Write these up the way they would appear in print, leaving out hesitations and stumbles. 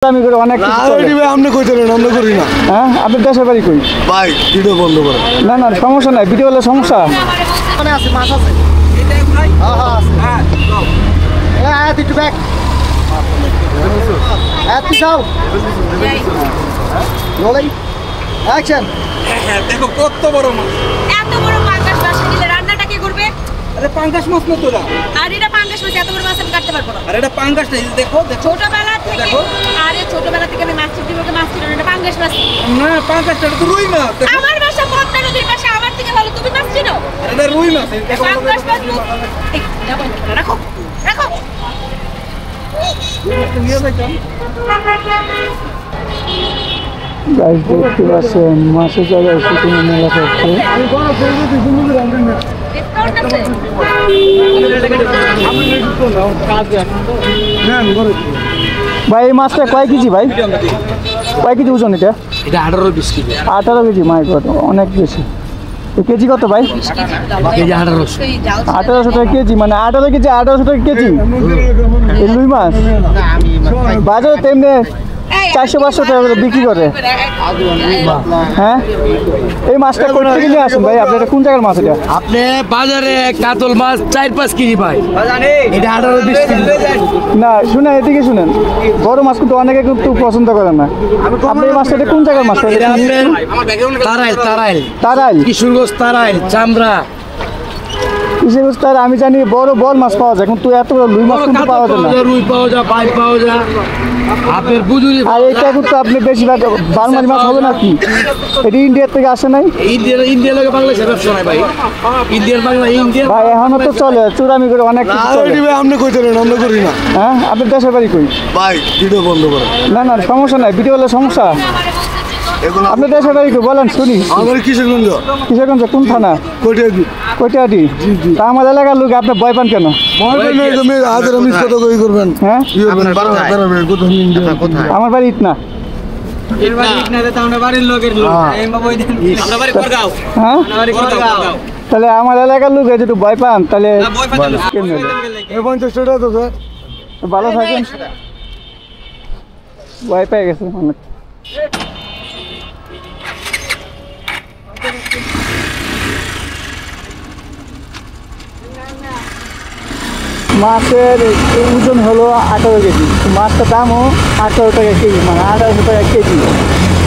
আমি করে অনেক আপনি কইতেন আমরা করি না। হ্যাঁ আপনি দেশের বাড়ি কই ভাই ভিডিও বন্ধ করে না না সমস্যা নাই ভিডিও হলে সমস্যা মানে আছে মাছ আছে এটা ভাই হ্যাঁ হ্যাঁ এই একটু ব্যাক এত যাও রোলিং অ্যাকশন দেখো কত বড় মাছ, এত বড় পাঙ্গাস মাছ নিলে রান্নাটা কে করবে? আরে পাঙ্গাস মাছ না তোরা, আর এটা পাঙ্গাস মাছ, এত বড় মাছ আমি কাটতে পারবো না। আরে এটা পাঙ্গাস না, দেখো দেখো ছোটবেলা থেকে দেখো। আরে ছোটবেলা থেকে আমি মাছ চিনি ওকে মাছ চিনি না, এটা পাঙ্গাস মাছ। না পাঙ্গাসটা তো রুই মাছ, দেখো আমার বাসা পদ্মা নদীর পাশে, আমার থেকে ভালো তুমি মাছ চিনো? এটা রুই মাছ, দেখো পাঙ্গাস মাছ এই যাবো রাখো রাখো নিয়ে যাইতাম। গাইস দেখতে পাচ্ছেন মাছের জায়গায় শুটিং মেলা করছে আমি বড় ফেলে দিই সুন্দর রান্না না ডিসকাউন্ট আছে ভাই এই মাছটা কয় কেজি ভাই কয় কেজি ওজন এটা এটা 18-20 কেজি 18 কেজি মাই গড অনেক বেশি তো কেজি কত ভাই কেজি 1800 এই যাও 1800 টাকা কেজি মানে 18 কেজি 1800 টাকা কেজি এই রুই মাছ বাজারে তেমনি 400-500 টাকা করে বিক্রি করে হ্যাঁ এই মাছটা কোথা থেকে নিয়ে আসেন ভাই আপনার কোন জায়গার মাছ এটা আপনি বাজারে কাতল মাছ 4-5 কেজি পাই এটা 18-20 কেজি না শুনে এদিকে শুনেন বড় মাছ কিন্তু অনেকে কিন্তু পছন্দ করে না আপনি এই মাছটা এটা কোন জায়গার মাছ এটা আপনার তারাইল তারাইল কিশোরগঞ্জ তারাইল চামড়া কিসের মাছ তার আমি জানি বড় বল মাছ পাওয়া যায় কিন্তু এত বড় রুই মাছ কিন্তু পাওয়া যায় না রুই পাওয়া যায় পাইপ পাওয়া যায় আপনার বুঝুরি আর এটা কিন্তু আপনি বেশিরভাগ বাংলাদেশি মাছ হবে না কি এটা ইন্ডিয়ার থেকে আসে নাই ইন্ডিয়া লাগে বাংলাদেশের ব্যবসা নাই ভাই ইন্ডিয়ার বাংলা ইন্ডিয়া ভাই এখনো তো চলে চুরামি করে অনেক কিছু চলে আপনি কইতেন আমরা করি না। হ্যাঁ আপনার দেশের বাড়ি কই ভাই ভিডিও বন্ধ করে না না সমস্যা নাই ভিডিও হলে সমস্যা এগুলো আপনার দেশের বাড়ি কই বলেন শুনি আমার কিশোরগঞ্জ কিশোরগঞ্জ কোন থানা কোটিয়াদি কয়টাটি তা আমার এলাকার লোক আপনি ভয় পান কেন মহাজন নেই তুমি আদের আমি কত কই করবেন হ্যাঁ আপনার কোথায় আমার বাড়ি ইটনা হ্যাঁ তাহলে আমার এলাকার লোক যদি ভয় পান তাহলে কেমনে হবে? এই 50 টাকা তো স্যার ভালো থাকেন ভয় পেয়ে গেছে অনেক মাছের ওজন হলো 18 কেজি মাছটার দামও 18 টাকা কেজি মানে 1800 টাকা কেজি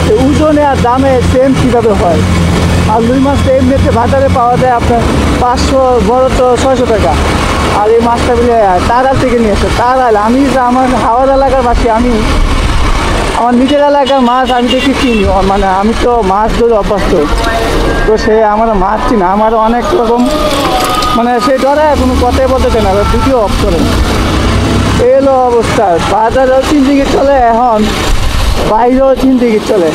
তো ওজনে আর দামে সেম কীভাবে হয় আর রুই মাছটা এমনিতে বাজারে পাওয়া যায় আপনার 500 বড় তো 600 টাকা আর এই মাছটা বলে তারাল থেকে নিয়ে আসে তারাল আমি যে আমার হাওড় এলাকার বাসি আমি আমার নিজের এলাকার মাছ আমি দেখি চিনি মানে আমি তো মাছ ধরে অভ্যস্ত তো সে আমার মাছ চিনি আমার অনেক রকম মানে সে ডরে কোনো কথাই বলতে চায় না ভিডিও অফ করে এলো অবস্থা বাজারেও 3 দিকে চলে এখন বাইরেও 3 দিকে চলে